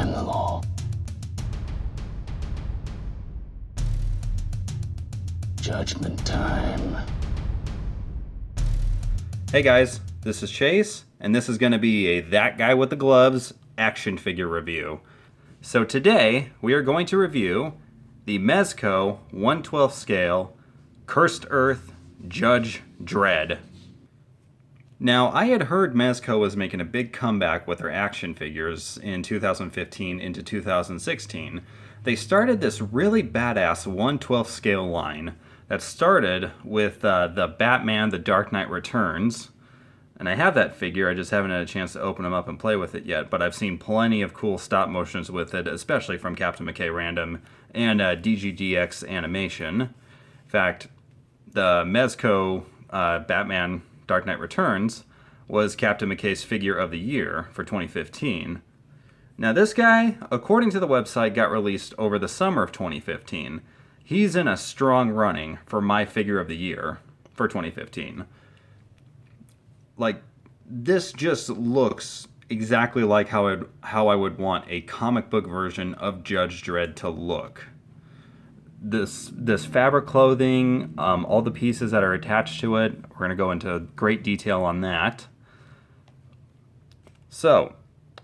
am the law. Judgment time. Hey guys, this is Chase, and this is going to be a That Guy with the Gloves action figure review. So today, we are going to review the Mezco 1/12 scale Cursed Earth Judge Dredd. Now, I had heard Mezco was making a big comeback with their action figures in 2015 into 2016. They started this really badass 1/12 scale line that started with the Batman The Dark Knight Returns. And I have that figure, I just haven't had a chance to open them up and play with it yet, but I've seen plenty of cool stop motions with it, especially from Captain McKay Random and DGDX Animation. In fact, the Mezco Batman Dark Knight Returns was Captain McKay's figure of the year for 2015. Now this guy, according to the website, got released over the summer of 2015. He's in a strong running for my figure of the year for 2015. Like, this just looks exactly like how I would want a comic book version of Judge Dredd to look. This fabric clothing, all the pieces that are attached to it, we're going to go into great detail on that. So,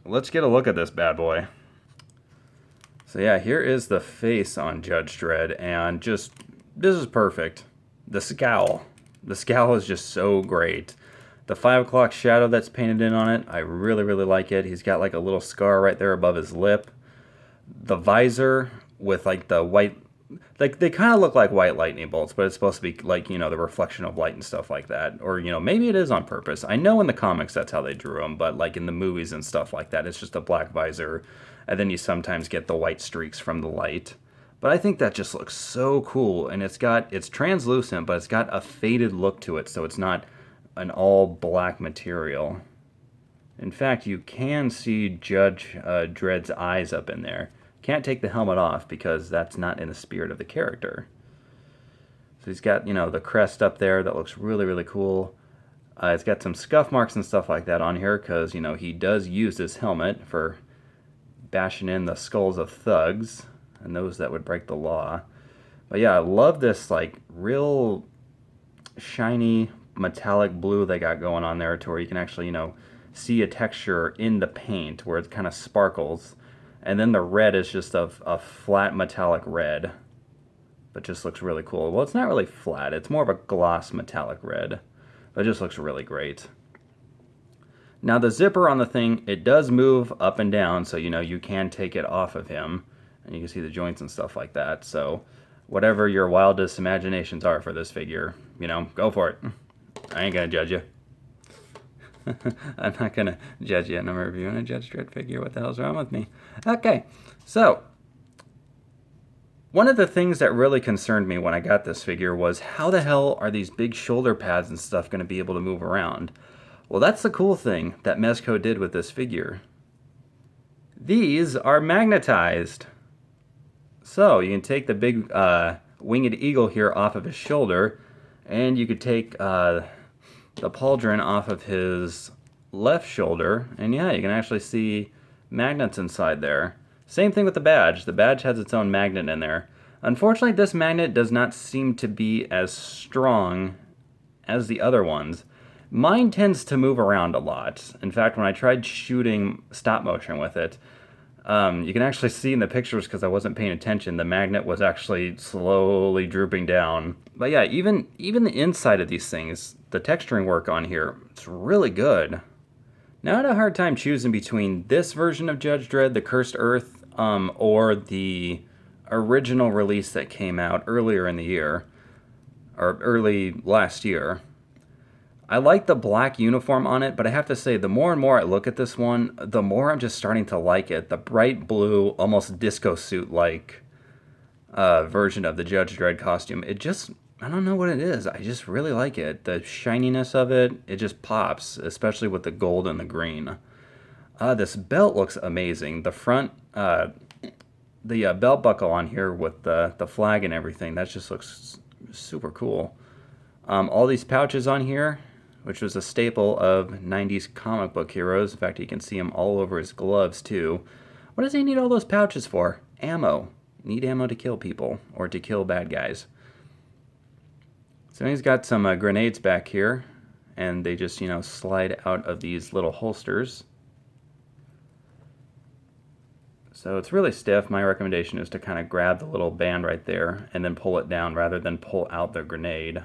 let's get a look at this bad boy. So yeah, here is the face on Judge Dredd, and just, this is perfect. The scowl is just so great. The 5 o'clock shadow that's painted in on it, I really, really like it. He's got like a little scar right there above his lip. The visor with like the white, like they kind of look like white lightning bolts, but it's supposed to be like, you know, the reflection of light and stuff like that. Or, you know, maybe it is on purpose. I know in the comics that's how they drew them, but like in the movies and stuff like that, it's just a black visor. And then you sometimes get the white streaks from the light. But I think that just looks so cool. And it's translucent, but it's got a faded look to it, so it's not an all black material. In fact, you can see Judge Dredd's eyes up in there. Can't take the helmet off because that's not in the spirit of the character. So he's got, you know, the crest up there that looks really, really cool. It's got some scuff marks and stuff like that on here because, you know, he does use this helmet for bashing in the skulls of thugs and those that would break the law. But yeah, I love this like real shiny metallic blue they got going on there to where you can actually, you know, see a texture in the paint where it kind of sparkles. And then the red is just a flat metallic red, but just looks really cool. Well, it's not really flat, it's more of a gloss metallic red, but it just looks really great. Now the zipper on the thing, it does move up and down, so you know you can take it off of him, and you can see the joints and stuff like that. So whatever your wildest imaginations are for this figure, you know, go for it. I ain't gonna judge you. I'm not gonna judge you, and I'm reviewing a Judge Dredd figure. What the hell's wrong with me? Okay, so one of the things that really concerned me when I got this figure was how the hell are these big shoulder pads and stuff going to be able to move around? Well, that's the cool thing that Mezco did with this figure. These are magnetized. So you can take the big winged eagle here off of his shoulder, and you could take the pauldron off of his left shoulder, and yeah, you can actually see magnets inside there. Same thing with the badge. The badge has its own magnet in there. Unfortunately, this magnet does not seem to be as strong as the other ones. Mine tends to move around a lot. In fact, when I tried shooting stop motion with it, you can actually see in the pictures, because I wasn't paying attention, the magnet was actually slowly drooping down. But yeah, even the inside of these things, the texturing work on here, it's really good. Now I had a hard time choosing between this version of Judge Dredd, the Cursed Earth, or the original release that came out earlier in the year, or early last year. I like the black uniform on it, but I have to say, the more and more I look at this one, the more I'm just starting to like it. The bright blue, almost disco suit-like version of the Judge Dredd costume, it just, I don't know what it is. I just really like it. The shininess of it, it just pops, especially with the gold and the green. This belt looks amazing. The front, the belt buckle on here with the flag and everything, that just looks super cool. All these pouches on here, which was a staple of 90s comic book heroes. In fact, you can see them all over his gloves too. What does he need all those pouches for? Ammo. Need ammo to kill people, or to kill bad guys. So he's got some grenades back here, and they just, you know, slide out of these little holsters. So it's really stiff. My recommendation is to kind of grab the little band right there and then pull it down rather than pull out the grenade.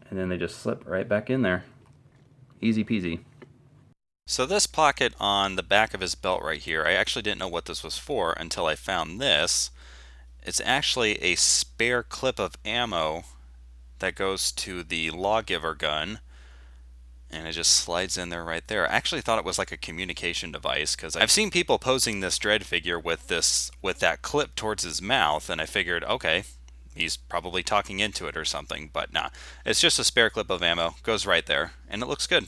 And then they just slip right back in there. Easy peasy. So this pocket on the back of his belt right here, I actually didn't know what this was for until I found this. It's actually a spare clip of ammo that goes to the Lawgiver gun, and it just slides in there right there. I actually thought it was like a communication device, because I've seen people posing this Dredd figure with that clip towards his mouth, and I figured, okay, he's probably talking into it or something, but nah. It's just a spare clip of ammo, goes right there, and it looks good.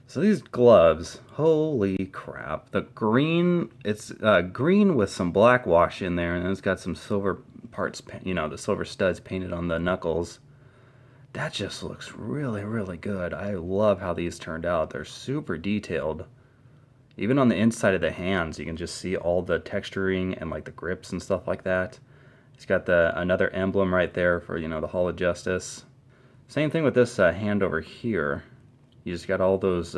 So these gloves, holy crap. The green, it's green with some black wash in there, and it's got some silver parts, you know, the silver studs painted on the knuckles. That just looks really, really good. I love how these turned out. They're super detailed. Even on the inside of the hands, you can just see all the texturing and like the grips and stuff like that. It's got another emblem right there for, you know, the Hall of Justice. Same thing with this hand over here. You just got all those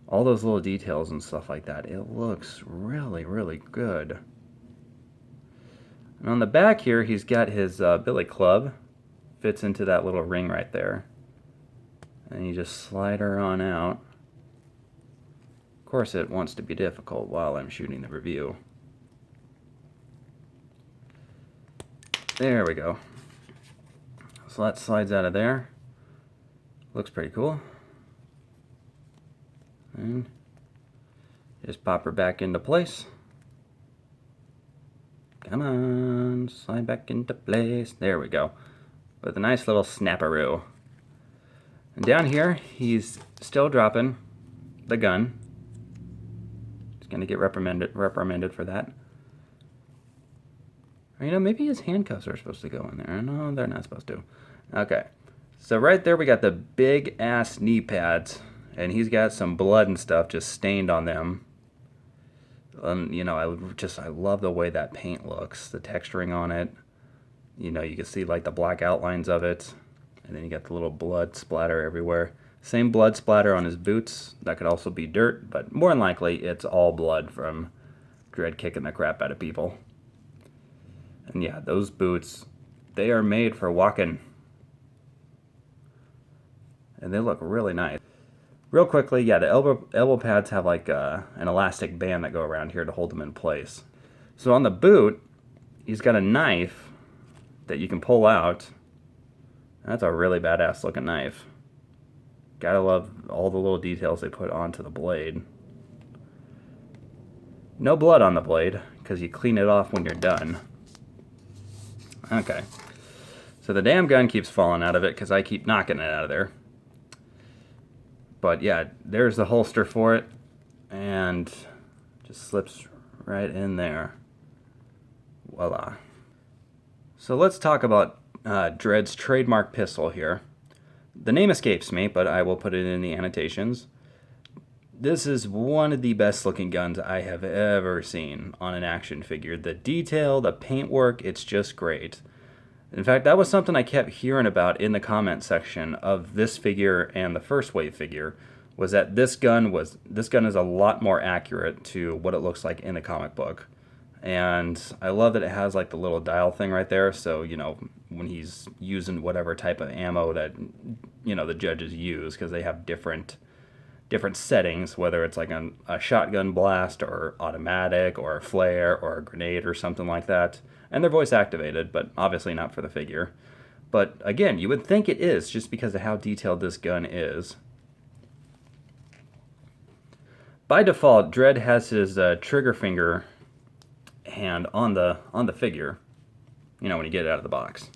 little details and stuff like that. It looks really, really good. And on the back here, he's got his billy club. Fits into that little ring right there. And you just slide her on out. Of course, it wants to be difficult while I'm shooting the review. There we go. So that slides out of there. Looks pretty cool. And just pop her back into place. Come on, slide back into place. There we go. With a nice little snapperoo. And down here, he's still dropping the gun. He's gonna get reprimanded for that. Or, you know, maybe his handcuffs are supposed to go in there. No, they're not supposed to. Okay. So right there we got the big ass knee pads, and he's got some blood and stuff just stained on them. You know, I love the way that paint looks, the texturing on it. You know, you can see like the black outlines of it, and then you got the little blood splatter everywhere. Same blood splatter on his boots. That could also be dirt, but more than likely it's all blood from Dredd kicking the crap out of people. And yeah, those boots, they are made for walking. And they look really nice. Real quickly, yeah, the elbow pads have like an elastic band that go around here to hold them in place. So on the boot, he's got a knife that you can pull out. That's a really badass looking knife. Gotta love all the little details they put onto the blade. No blood on the blade, because you clean it off when you're done. Okay. So the damn gun keeps falling out of it because I keep knocking it out of there. But yeah, there's the holster for it, and just slips right in there. Voila. So let's talk about Dredd's trademark pistol here. The name escapes me, but I will put it in the annotations. This is one of the best looking guns I have ever seen on an action figure. The detail, the paintwork, it's just great. In fact, that was something I kept hearing about in the comment section of this figure and the first wave figure, was that this gun is a lot more accurate to what it looks like in the comic book. And I love that it has like the little dial thing right there, so, you know, when he's using whatever type of ammo that, you know, the judges use, because they have different settings, whether it's like a shotgun blast or automatic or a flare or a grenade or something like that. And they're voice activated, but obviously not for the figure. But again, you would think it is just because of how detailed this gun is. By default, Dredd has his trigger finger hand on the figure, you know, when you get it out of the box.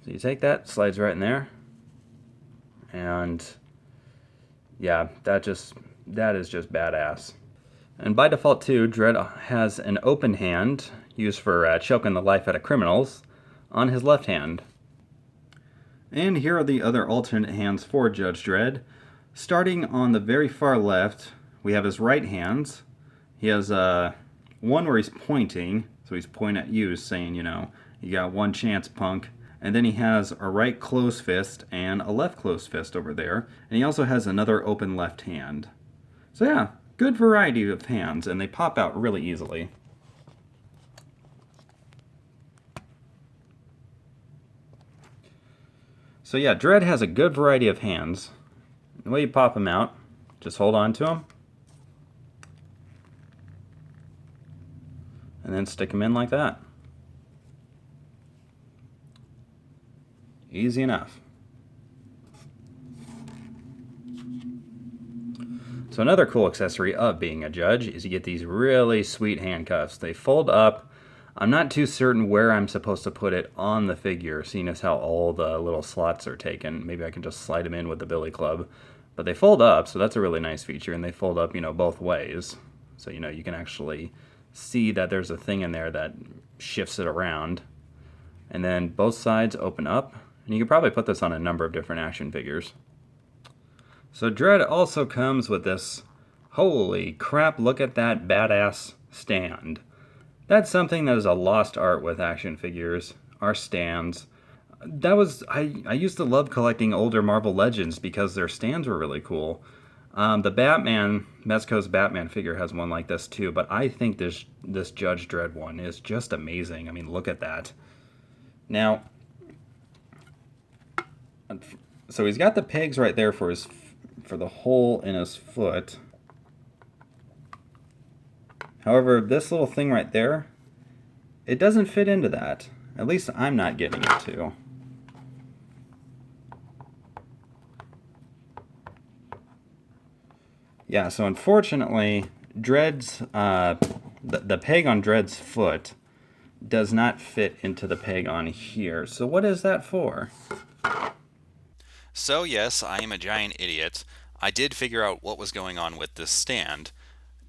So you take that, slides right in there, and yeah, that is just badass. And by default too, Dredd has an open hand used for choking the life out of criminals on his left hand. And here are the other alternate hands for Judge Dredd. Starting on the very far left, we have his right hands. He has one where he's pointing, so he's pointing at you, saying, you know, you got one chance, punk. And then he has a right closed fist and a left closed fist over there. And he also has another open left hand. So yeah, good variety of hands, and they pop out really easily. So yeah, Dredd has a good variety of hands. The way you pop them out, just hold on to them. And then stick them in like that. Easy enough. So another cool accessory of being a judge is you get these really sweet handcuffs. They fold up. I'm not too certain where I'm supposed to put it on the figure, seeing as how all the little slots are taken. Maybe I can just slide them in with the billy club. But they fold up, so that's a really nice feature, and they fold up, you know, both ways. So, you know, you can actually see that there's a thing in there that shifts it around. And then both sides open up, and you could probably put this on a number of different action figures. So Dredd also comes with this, holy crap, look at that badass stand. That's something that is a lost art with action figures, our stands. I used to love collecting older Marvel Legends because their stands were really cool. The Batman, Mezco's Batman figure has one like this too, but I think this Judge Dredd one is just amazing. I mean, look at that. Now, so he's got the pegs right there for the hole in his foot. However, this little thing right there, it doesn't fit into that. At least I'm not getting it to. Yeah, so unfortunately, Dredd's, the peg on Dredd's foot does not fit into the peg on here. So what is that for? So yes, I am a giant idiot. I did figure out what was going on with this stand.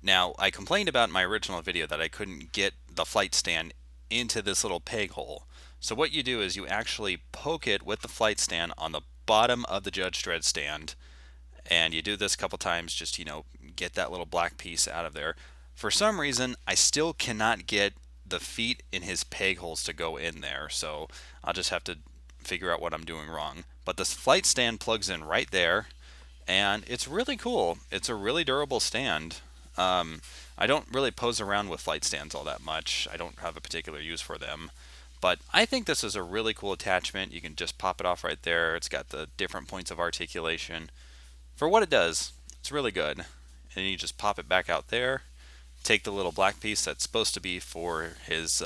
Now, I complained about in my original video that I couldn't get the flight stand into this little peg hole. So what you do is you actually poke it with the flight stand on the bottom of the Judge Dredd stand. And you do this a couple times, just, you know, get that little black piece out of there. For some reason, I still cannot get the feet in his peg holes to go in there. So I'll just have to figure out what I'm doing wrong. But this flight stand plugs in right there. And it's really cool. It's a really durable stand. I don't really pose around with flight stands all that much. I don't have a particular use for them. But I think this is a really cool attachment. You can just pop it off right there. It's got the different points of articulation. For what it does, it's really good. And you just pop it back out there. Take the little black piece that's supposed to be for his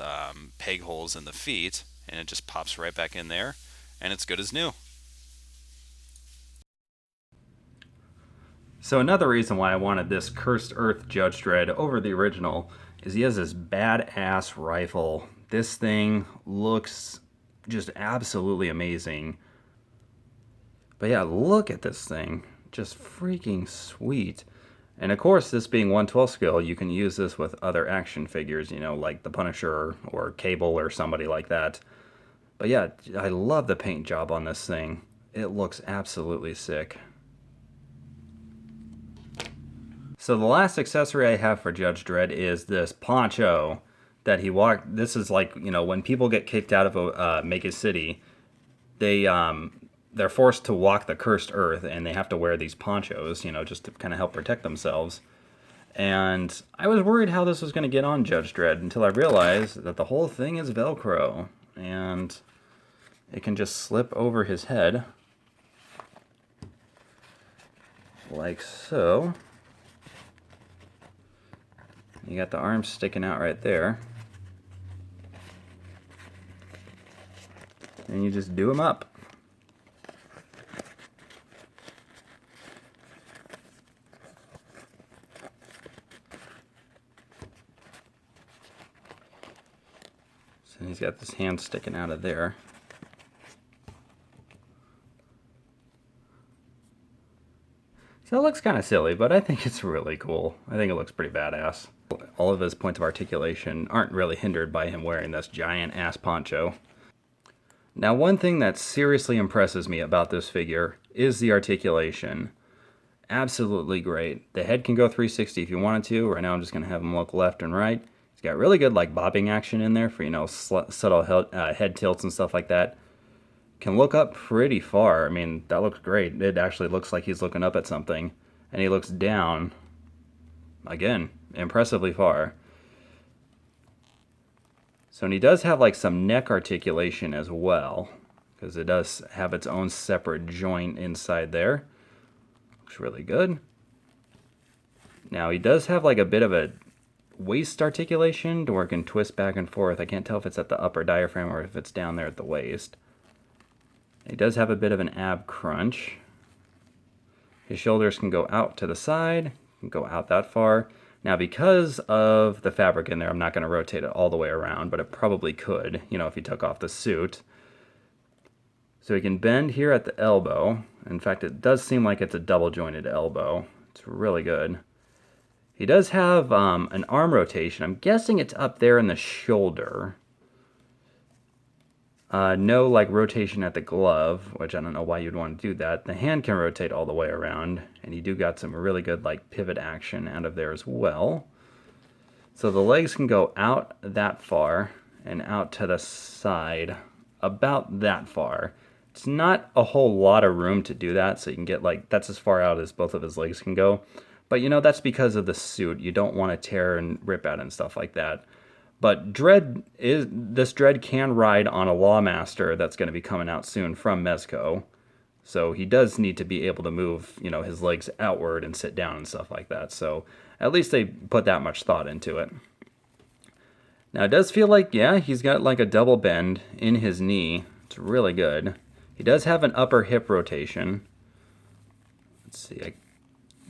peg holes in the feet. And it just pops right back in there. And it's good as new. So another reason why I wanted this Cursed Earth Judge Dredd over the original is he has this badass rifle. This thing looks just absolutely amazing. But yeah, look at this thing. Just freaking sweet. And of course, this being 112 scale, you can use this with other action figures, you know, like the Punisher or Cable or somebody like that. But yeah, I love the paint job on this thing. It looks absolutely sick. So the last accessory I have for Judge Dredd is this poncho that he walked. This is like, you know, when people get kicked out of Make City, they're forced to walk the cursed earth, and they have to wear these ponchos, you know, just to kind of help protect themselves. And I was worried how this was going to get on Judge Dredd until I realized that the whole thing is Velcro, and it can just slip over his head like so. You got the arms sticking out right there. And you just do them up. So he's got this hand sticking out of there. So it looks kind of silly, but I think it's really cool. I think it looks pretty badass. All of his points of articulation aren't really hindered by him wearing this giant ass poncho. Now, one thing that seriously impresses me about this figure is the articulation. Absolutely great. The head can go 360 if you wanted to. Right now I'm just going to have him look left and right. He's got really good like bobbing action in there for, you know, subtle head tilts and stuff like that. Can look up pretty far. I mean, that looks great. It actually looks like he's looking up at something. And he looks down, again, impressively far. So, and he does have like some neck articulation as well, because it does have its own separate joint inside there. Looks really good. Now, he does have like a bit of a waist articulation to where it can twist back and forth. I can't tell if it's at the upper diaphragm or if it's down there at the waist. He does have a bit of an ab crunch. His shoulders can go out to the side, can go out that far. Now, because of the fabric in there, I'm not going to rotate it all the way around, but it probably could, you know, if he took off the suit. So he can bend here at the elbow. In fact, it does seem like it's a double jointed elbow. It's really good. He does have an arm rotation. I'm guessing it's up there in the shoulder. No like rotation at the glove, which I don't know why you'd want to do that. The hand can rotate all the way around, and you do got some really good like pivot action out of there as well. So the legs can go out that far and out to the side about that far. It's not a whole lot of room to do that, so you can get like, that's as far out as both of his legs can go. But you know, that's because of the suit. You don't want to tear and rip out and stuff like that. But this Dredd can ride on a Lawmaster that's going to be coming out soon from Mezco. So he does need to be able to move, you know, his legs outward and sit down and stuff like that. So at least they put that much thought into it. Now it does feel like, yeah, he's got like a double bend in his knee. It's really good. He does have an upper hip rotation. Let's see.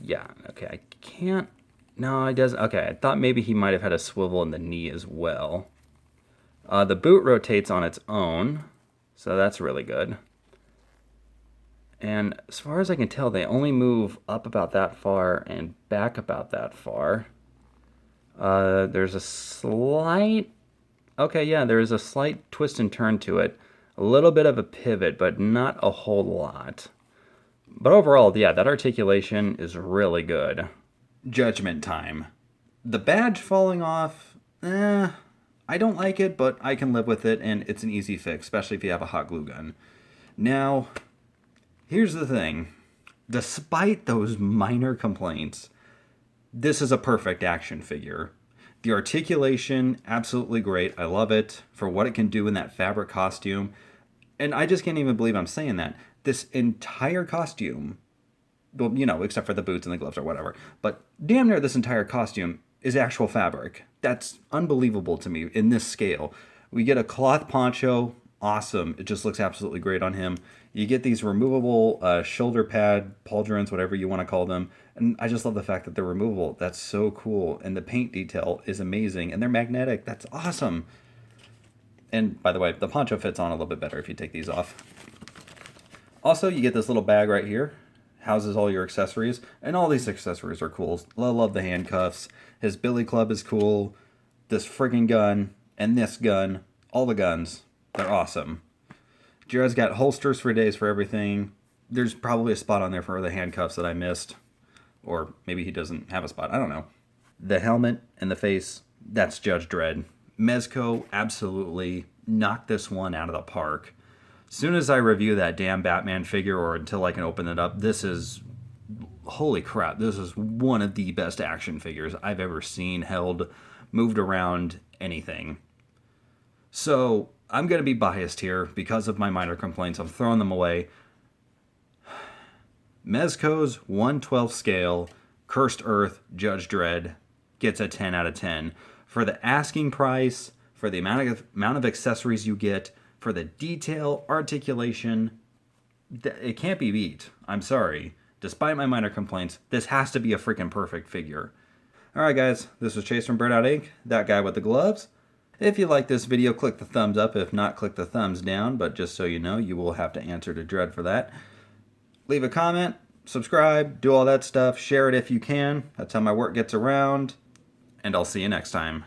Yeah, okay, I can't. No, he doesn't. Okay, I thought maybe he might have had a swivel in the knee as well. The boot rotates on its own, so that's really good. And as far as I can tell, they only move up about that far and back about that far. There's a slight... Okay, yeah, there is a slight twist and turn to it. A little bit of a pivot, but not a whole lot. But overall, yeah, that articulation is really good. Judgment time. The badge falling off, I don't like it, but I can live with it, and it's an easy fix, especially if you have a hot glue gun. Now, here's the thing. Despite those minor complaints, this is a perfect action figure. The articulation, absolutely great. I love it for what it can do in that fabric costume. And I just can't even believe I'm saying that. This entire costume, well, you know, except for the boots and the gloves or whatever, but damn near this entire costume is actual fabric. That's unbelievable to me in this scale. We get a cloth poncho, awesome. It just looks absolutely great on him. You get these removable shoulder pad, pauldrons, whatever you want to call them, and I just love the fact that they're removable. That's so cool, and the paint detail is amazing, and they're magnetic. That's awesome. And by the way, the poncho fits on a little bit better if you take these off. Also, you get this little bag right here. Houses all your accessories, and all these accessories are cool. I love the handcuffs. His billy club is cool. This friggin' gun and this gun, all the guns, they're awesome. Jared's got holsters for days for everything. There's probably a spot on there for the handcuffs that I missed, or maybe he doesn't have a spot. I don't know. The helmet and the face, that's Judge Dredd. Mezco absolutely knocked this one out of the park. As soon as I review that damn Batman figure, or until I can open it up, this is, holy crap, this is one of the best action figures I've ever seen, held, moved around, anything. So, I'm going to be biased here because of my minor complaints. I'm throwing them away. Mezco's 1/12 scale, Cursed Earth, Judge Dredd, gets a 10 out of 10. For the asking price, for the amount of accessories you get, for the detail, articulation, it can't be beat. I'm sorry. Despite my minor complaints, this has to be a freaking perfect figure. Alright guys, this was Chase from BurnoutInc, that guy with the gloves. If you like this video, click the thumbs up. If not, click the thumbs down. But just so you know, you will have to answer to Dredd for that. Leave a comment, subscribe, do all that stuff. Share it if you can. That's how my work gets around. And I'll see you next time.